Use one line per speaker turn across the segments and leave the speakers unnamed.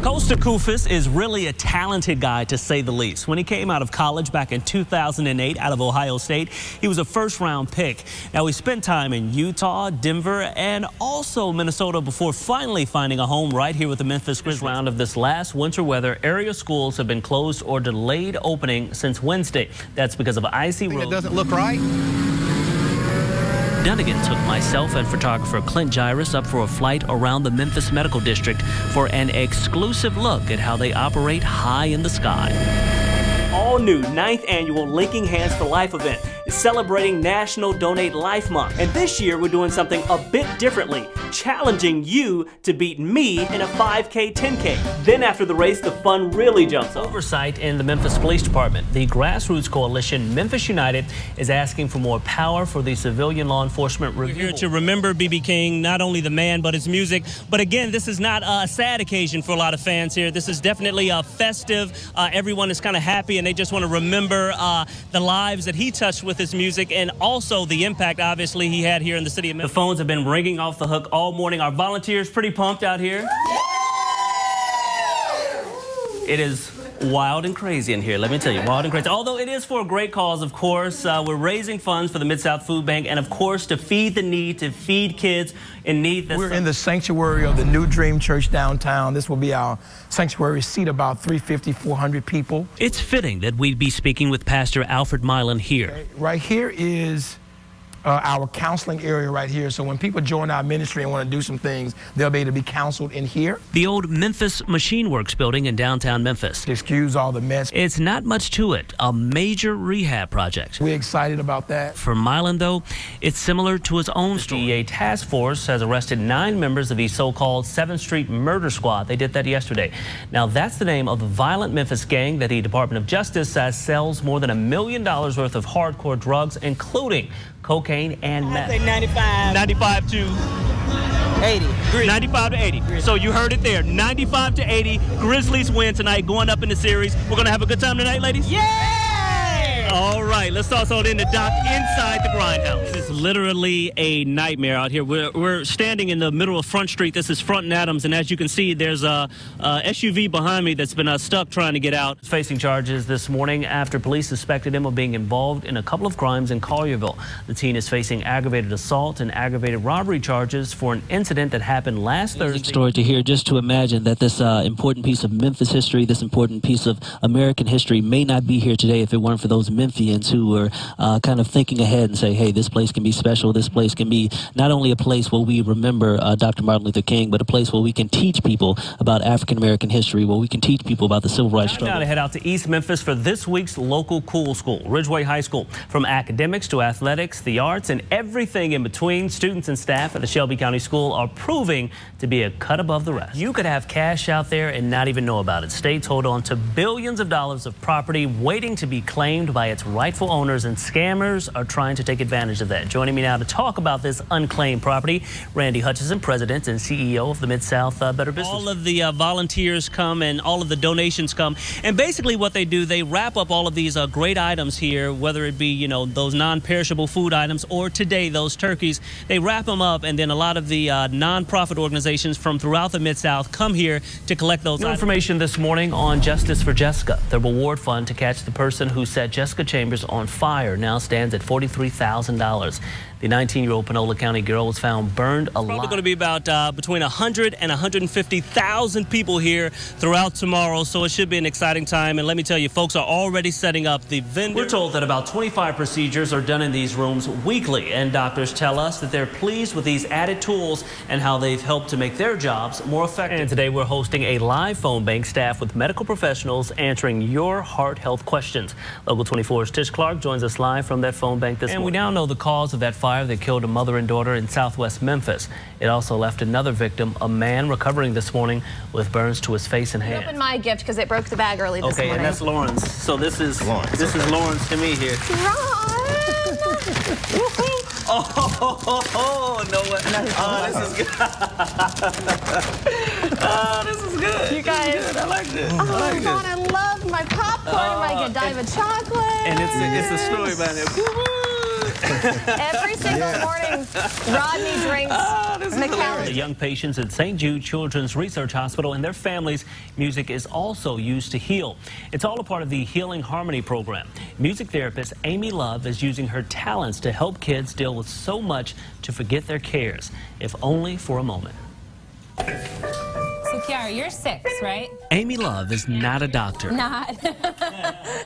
Costa Koufis is really a talented guy, to say the least. When he came out of college back in 2008 out of Ohio State, he was a first-round pick. Now, he spent time in Utah, Denver, and also Minnesota before finally finding a home right here with the Memphis Grizzlies. Round of this last winter weather, area schools have been closed or delayed opening since Wednesday. That's because of icy roads.
It doesn't look right.
Dunigan took myself and photographer Clint Gyrus up for a flight around the Memphis Medical District for an exclusive look at how they operate high in the sky. All new 9th annual Linking Hands for Life event is celebrating National Donate Life Month. And this year we're doing something a bit differently, challenging you to beat me in a 5K, 10K. Then after the race, the fun really jumps up. Oversight in the Memphis Police Department. The grassroots coalition Memphis United is asking for more power for the civilian law enforcement review. We're here to remember B.B. King, not only the man, but his music. But again, this is not a sad occasion for a lot of fans here. This is definitely a festive. Everyone is kind of happy, and they just want to remember the lives that he touched with his music, and also the impact, obviously, he had here in the city of Memphis. The phones have been ringing off the hook all morning. Our volunteers pretty pumped out here. It is wild and crazy in here, let me tell you, wild and crazy. Although it is for a great cause, of course. We're raising funds for the Mid-South Food Bank and, of course, to feed the need, to feed kids in need.
We're in the sanctuary of the New Dream Church downtown. This will be our sanctuary, seat about 350, 400 people.
It's fitting that we'd be speaking with Pastor Alfred Milan here.
Okay. Right here is our counseling area right here. So when people join our ministry and want to do some things, they'll be able to be counseled in here.
The old Memphis Machine Works building in downtown Memphis.
Excuse all the mess.
It's not much to it. A major rehab project.
We're excited about that.
For Milan, though, it's similar to his own story. The DEA task force has arrested 9 members of the so-called 7th Street Murder Squad. They did that yesterday. Now, that's the name of the violent Memphis gang that the Department of Justice says sells more than $1 million worth of hardcore drugs, including cocaine and meth.
I say 95.
95 to
80.
95 to 80. So you heard it there. 95 to 80. Grizzlies win tonight, going up in the series. We're going to have a good time tonight, ladies?
Yay!
All right, let's toss on in the dock inside the grindhouse. It is literally a nightmare out here. We're standing in the middle of Front Street. This is Front and Adams, and as you can see, there's a SUV behind me that's been stuck trying to get out. Facing charges this morning after police suspected him of being involved in a couple of crimes in Collierville. The teen is facing aggravated assault and aggravated robbery charges for an incident that happened last Thursday.
Story to hear, just to imagine that this important piece of Memphis history, this important piece of American history may not be here today if it weren't for those Memphians who were kind of thinking ahead and say, hey, this place can be special. This place can be not only a place where we remember Dr. Martin Luther King, but a place where we can teach people about African-American history, where we can teach people about the civil rights struggle.
Now to head out to East Memphis for this week's local cool school, Ridgeway High School. From academics to athletics, the arts, and everything in between, students and staff at the Shelby County School are proving to be a cut above the rest. You could have cash out there and not even know about it. States hold on to billions of dollars of property waiting to be claimed by its rightful owners, and scammers are trying to take advantage of that. Joining me now to talk about this unclaimed property, Randy Hutchison, President and CEO of the Mid-South Better Business. All of the volunteers come and all of the donations come, and basically what they do, they wrap up all of these great items here, whether it be, you know, those non-perishable food items or today those turkeys. They wrap them up, and then a lot of the non-profit organizations from throughout the Mid-South come here to collect those items. Information this morning on Justice for Jessica. The reward fund to catch the person who set Jessica Chambers on fire now stands at $43,000. The 19-year-old Panola County girl was found burned alive. Probably going to be about between 100 and 150,000 people here throughout tomorrow, so it should be an exciting time. And let me tell you, folks are already setting up the vendor. We're told that about 25 procedures are done in these rooms weekly, and doctors tell us that they're pleased with these added tools and how they've helped to make their jobs more effective. And today we're hosting a live phone bank staffed with medical professionals answering your heart health questions. Local 24's Tish Clark joins us live from that phone bank this morning. And we now know the cause of that fire that killed a mother and daughter in southwest Memphis. It also left another victim, a man recovering this morning with burns to his face and hands.
Open my gift because it broke the bag early this morning.
Okay, and that's Lawrence. So this is Lawrence to me here. Oh, no way. Oh, this is good. Oh, this is good.
You guys.
I like this.
Oh, God, I love my popcorn, my Godiva chocolate.
And it's a story about it.
Every single morning, Rodney drinks McAllen.
The young patients at St. Jude Children's Research Hospital and their families, music is also used to heal. It's all a part of the Healing Harmony program. Music therapist Amy Love is using her talents to help kids deal with so much to forget their cares, if only for a moment.
So, Kiara, you're 6, right?
Amy Love is not a doctor.
Not.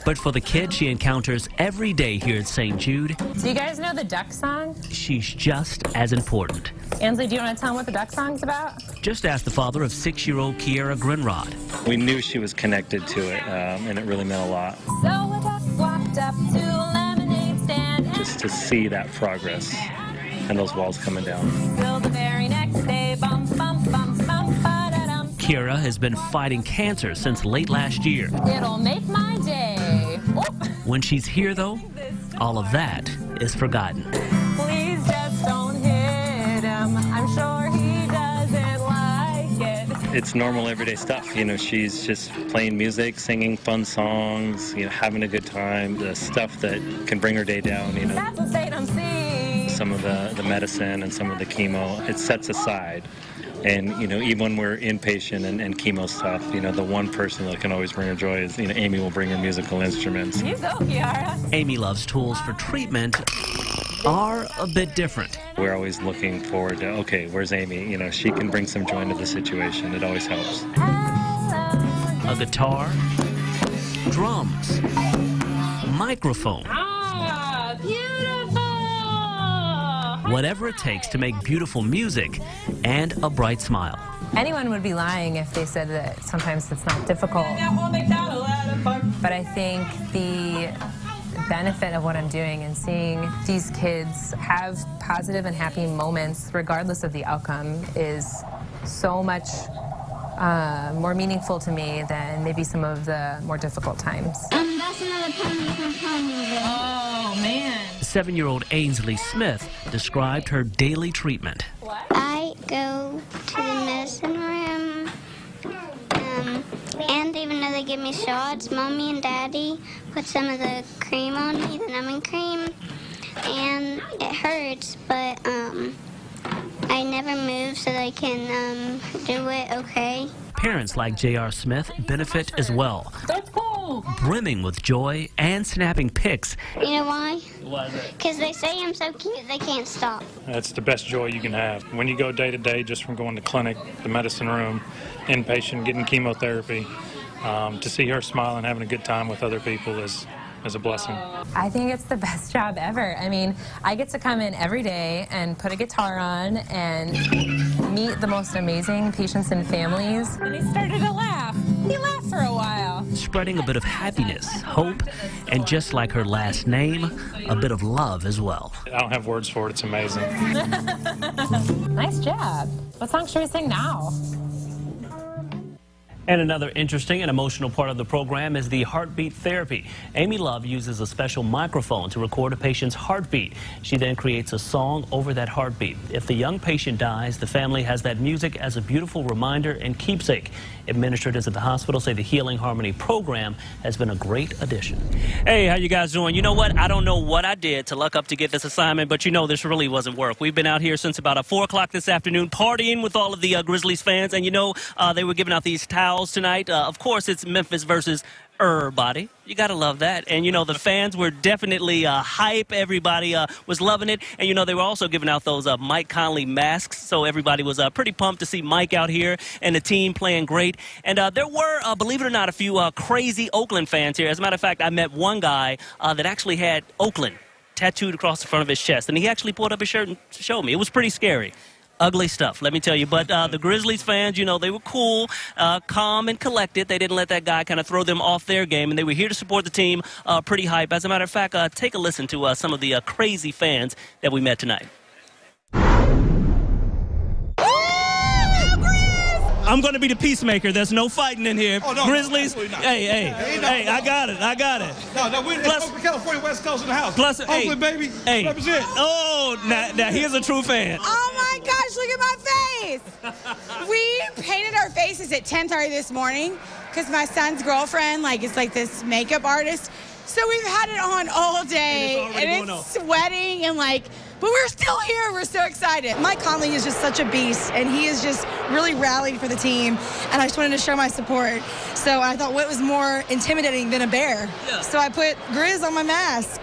But for the kids she encounters every day here at St. Jude,
Do you guys know the duck song?
she's just as important.
Ansley, do you want to tell them what the duck song's about?
Just ask the father of 6-year-old Kiara Grinrod.
We knew she was connected to it, and it really meant a lot.
So a duck walked up to a lemonade stand.
Just to see that progress and those walls coming down.
Till the very next day, bum, bum, bum, bum, ba-da-dum.
Kiara has been fighting cancer since late last year.
It'll make my day. Oh.
When she's here, though, all of that is forgotten.
Please just don't hit him. I'm sure he doesn't like it.
It's normal everyday stuff. You know, she's just playing music, singing fun songs, you know, having a good time, the stuff that can bring her day down, you know.
That's what Satan sees.
Some of the medicine and some of the chemo, it sets aside. And, you know, even when we're inpatient and chemo stuff, you know, the one person that can always bring her joy is, you know, Amy will bring her musical instruments.
You go, Kiara.
Amy Love's tools for treatment are a bit different.
We're always looking forward to, okay, where's Amy? You know, she can bring some joy into the situation. It always helps.
A guitar, drums, microphone.
Ah, beautiful.
Whatever it takes to make beautiful music and a bright smile.
Anyone would be lying if they said that sometimes it's not difficult. But I think the benefit of what I'm doing and seeing these kids have positive and happy moments regardless of the outcome is so much more meaningful to me than maybe some of the more difficult times.
That's another penny from Ponyville.
Oh, man.
7-year-old Ainsley Smith described her daily treatment.
I go to the medicine room, and even though they give me shots, Mommy and Daddy put some of the cream on me, the numbing cream, and it hurts, but I never move so they can do it okay.
Parents like J.R. Smith benefit as well,
That's cool.
brimming with joy and snapping pics.
You know why?
Why is that?
Because they say I'm so cute they can't stop.
That's the best joy you can have. When you go day to day, just from going to clinic, the medicine room, inpatient, getting chemotherapy, to see her smiling, having a good time with other people is a blessing.
I think it's the best job ever. I mean, I get to come in every day and put a guitar on and meet the most amazing patients and families. And he started to laugh. He laughed for a while.
Spreading a bit of happiness, hope, and just like her last name, a bit of love as well.
I don't have words for it. It's amazing.
Nice job. What song should we sing now?
And another interesting and emotional part of the program is the heartbeat therapy. Amy Love uses a special microphone to record a patient's heartbeat. She then creates a song over that heartbeat. If the young patient dies, the family has that music as a beautiful reminder and keepsake. Administrators at the hospital say the Healing Harmony program has been a great addition. Hey, how you guys doing? You know what? I don't know what I did to luck up to get this assignment, but you know this really wasn't work. We've been out here since about 4 o'clock this afternoon partying with all of the Grizzlies fans, and you know they were giving out these towels tonight. Of course, it's Memphis versus everybody. You gotta love that. And you know the fans were definitely hype. Everybody was loving it. And you know they were also giving out those Mike Conley masks, so everybody was pretty pumped to see Mike out here and the team playing great. And there were, believe it or not, a few crazy Oakland fans here. As a matter of fact, I met one guy that actually had Oakland tattooed across the front of his chest, and he actually pulled up his shirt and showed me. It was pretty scary. Ugly stuff, let me tell you. But the Grizzlies fans, you know, they were cool, calm and collected. They didn't let that guy kind of throw them off their game, and they were here to support the team, pretty hype. As a matter of fact, take a listen to some of the crazy fans that we met tonight. I'm going to be the peacemaker. There's no fighting in here.
Oh, no,
Grizzlies,
no,
hey, I got it.
No, we're
Plus-
California West Coast in the house.
Plus,
Oakland, baby,
hey,
represent.
oh, now here's a true fan.
Oh my gosh, look at my face. We painted our faces at 10:30 this morning because my son's girlfriend, is like this makeup artist, So we've had it on all day, and it's sweating and but we're still here. We're so excited. Mike Conley is just such a beast, and he is just really rallied for the team, and I just wanted to show my support. So I thought, what was more intimidating than a bear? Yeah. So I put Grizz on my mask.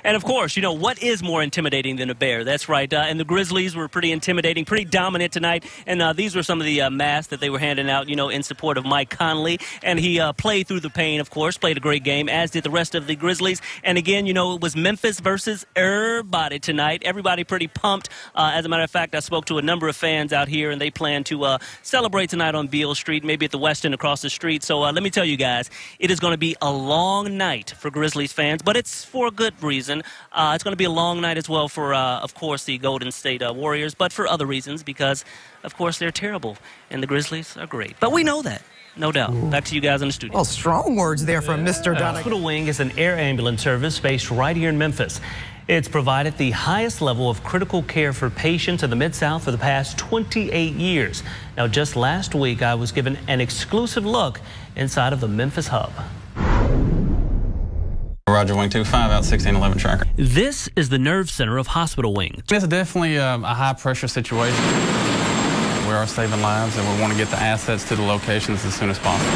And, of course, you know, what is more intimidating than a bear? That's right. And the Grizzlies were pretty intimidating, pretty dominant tonight. And these were some of the masks that they were handing out, you know, in support of Mike Conley. And he played through the pain, of course, played a great game, as did the rest of the Grizzlies. And, again, you know, it was Memphis versus everybody tonight. Everybody pretty pumped. As a matter of fact, I spoke to a number of fans out here, and they plan to celebrate tonight on Beale Street, maybe at the West End across the street. So let me tell you guys, it is going to be a long night for Grizzlies fans, but it's for a good reason. It's going to be a long night as well for, of course, the Golden State Warriors, but for other reasons because, of course, they're terrible, and the Grizzlies are great. But we know that, no doubt. Ooh. Back to you guys in the studio.
Well, strong words there from Mr. Dunigan.
Hospital Wing is an air ambulance service based right here in Memphis. It's provided the highest level of critical care for patients in the Mid-South for the past 28 years. Now, just last week, I was given an exclusive look inside of the Memphis hub.
Roger, Wing 25 out 1611 tracker.
This is the nerve center of Hospital Wing.
It's definitely a high-pressure situation. We are saving lives, and we want to get the assets to the locations as soon as possible.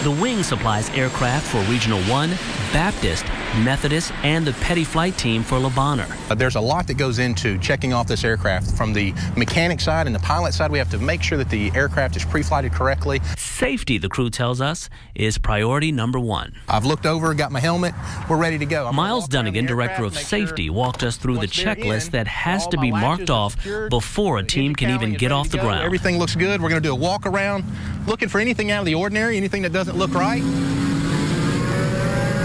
The wing supplies aircraft for Regional 1, Baptist, Methodist, and the Petty Flight Team for Le Bonheur.
There's a lot that goes into checking off this aircraft. From the mechanic side and the pilot side, we have to make sure that the aircraft is pre-flighted correctly.
Safety, the crew tells us, is priority number one.
I've looked over, got my helmet, we're ready to go.
Miles Dunigan, Director of Safety, walked us through the checklist that has to be marked off before a team can even get off the ground.
Everything looks good. We're going to do a walk around, looking for anything out of the ordinary, anything that doesn't look right.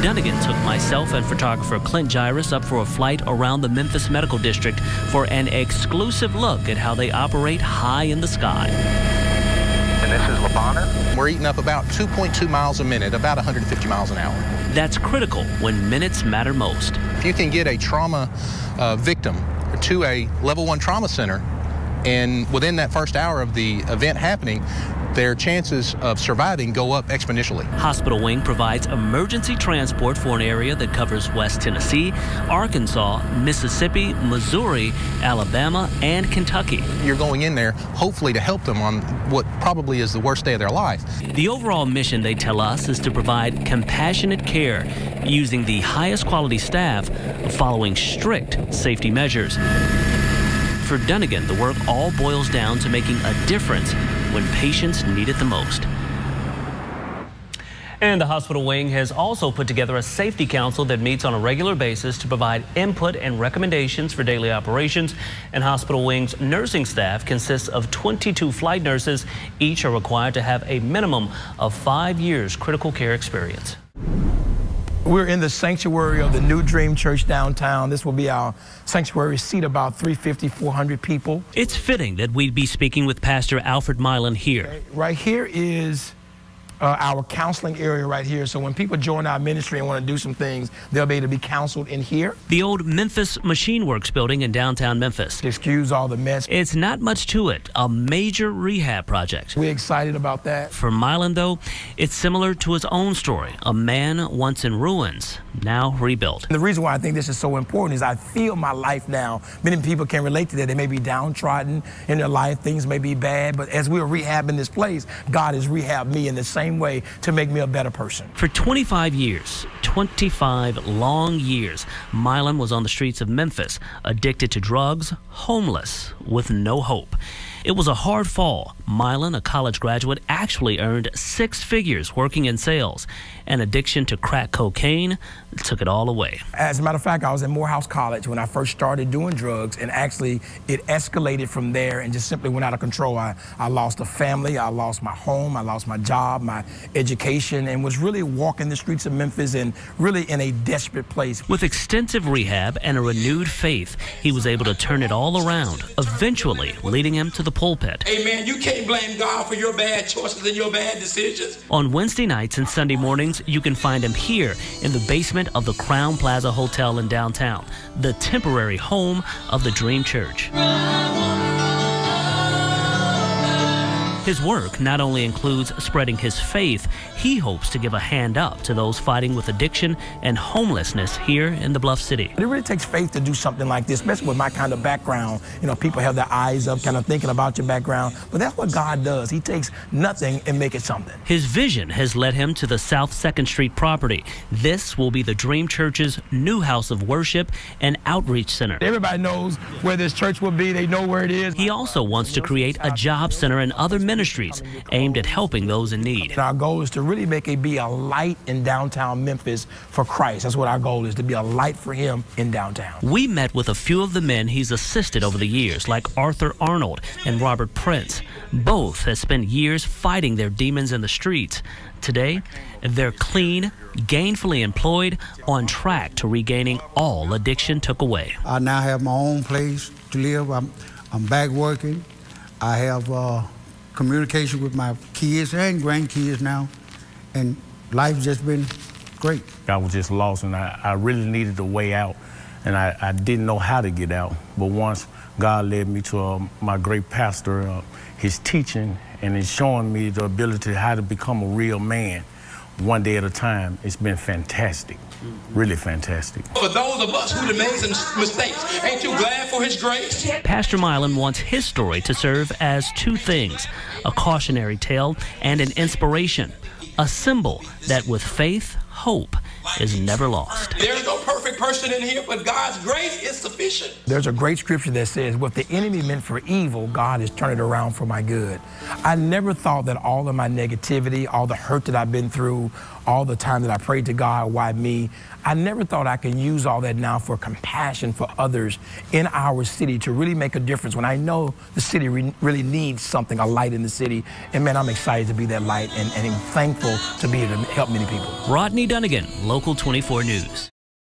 Dunigan took myself and photographer Clint Gyrus up for a flight around the Memphis Medical District for an exclusive look at how they operate high in the sky.
And this is Le Bonheur. We're eating up about 2.2 miles a minute, about 150 miles an hour.
That's critical when minutes matter most.
If you can get a trauma victim to a level 1 trauma center, and within that first hour of the event happening, their chances of surviving go up exponentially.
Hospital Wing provides emergency transport for an area that covers West Tennessee, Arkansas, Mississippi, Missouri, Alabama, and Kentucky.
You're going in there hopefully to help them on what probably is the worst day of their life.
The overall mission, they tell us, is to provide compassionate care using the highest quality staff, following strict safety measures. For Dunigan, the work all boils down to making a difference when patients need it the most. And the Hospital Wing has also put together a safety council that meets on a regular basis to provide input and recommendations for daily operations. And Hospital Wing's nursing staff consists of 22 flight nurses. Each are required to have a minimum of 5 years critical care experience.
We're in the sanctuary of the New Dream Church downtown. This will be our sanctuary, seat about 350, 400 people.
It's fitting that we'd be speaking with Pastor Alfred Milan here.
Right here is our counseling area right here. So when people join our ministry and want to do some things, they'll be able to be counseled in here.
The old Memphis Machine Works building in downtown Memphis.
Excuse all the mess.
It's not much to it. A major rehab project.
We're excited about that.
For Milan, though, it's similar to his own story. A man once in ruins, now rebuilt.
And the reason why I think this is so important is I feel my life now. Many people can relate to that. They may be downtrodden in their life. Things may be bad. But as we're rehabbing this place, God has rehabbed me in the same way to make me a better person.
For 25 years, 25 long years, Milan was on the streets of Memphis, addicted to drugs, homeless, with no hope. It was a hard fall. Milan, a college graduate, actually earned 6 figures working in sales. An addiction to crack cocaine took it all away.
As a matter of fact, I was at Morehouse College when I first started doing drugs, and actually it escalated from there and just simply went out of control. I lost a family, I lost my home, I lost my job, my education, and was really walking the streets of Memphis and really in a desperate place.
With extensive rehab and a renewed faith, he was able to turn it all around, eventually leading him to the pulpit.
Hey man, you can't blame God for your bad choices and your bad decisions.
On Wednesday nights and Sunday mornings, you can find him here in the basement of the Crown Plaza Hotel in downtown, the temporary home of the Dream Church. His work not only includes spreading his faith, he hopes to give a hand up to those fighting with addiction and homelessness here in the Bluff City.
It really takes faith to do something like this, especially with my kind of background. You know, people have their eyes up, kind of thinking about your background, but that's what God does. He takes nothing and make it something.
His vision has led him to the South 2nd Street property. This will be the Dream Church's new house of worship and outreach center.
Everybody knows where this church will be. They know where it is.
He also wants to create a job center and other ministries aimed at helping those in need.
And our goal is to really make it be a light in downtown Memphis for Christ. That's what our goal is, to be a light for him in downtown.
We met with a few of the men he's assisted over the years, like Arthur Arnold and Robert Prince. Both have spent years fighting their demons in the streets. Today, they're clean, gainfully employed, on track to regaining all addiction took away.
I now have my own place to live. I'm back working. I have communication with my kids and grandkids now, and life's just been great.
I was just lost, and I really needed a way out, and I didn't know how to get out. But once God led me to my great pastor, his teaching, and he's showing me the ability how to become a real man one day at a time, it's been fantastic. Really fantastic.
For those of us who have made some mistakes, ain't you glad for his grace?
Pastor Milan wants his story to serve as two things: a cautionary tale and an inspiration, a symbol that with faith, hope is never lost.
There's no perfect person in here, but God's grace is sufficient.
There's a great scripture that says, what the enemy meant for evil, God has turned it around for my good. I never thought that all of my negativity, all the hurt that I've been through, all the time that I prayed to God, why me? I never thought I can use all that now for compassion for others in our city to really make a difference when I know the city really needs something, a light in the city. And man, I'm excited to be that light and thankful to be able to help many people.
Rodney Dunigan, Local 24 News.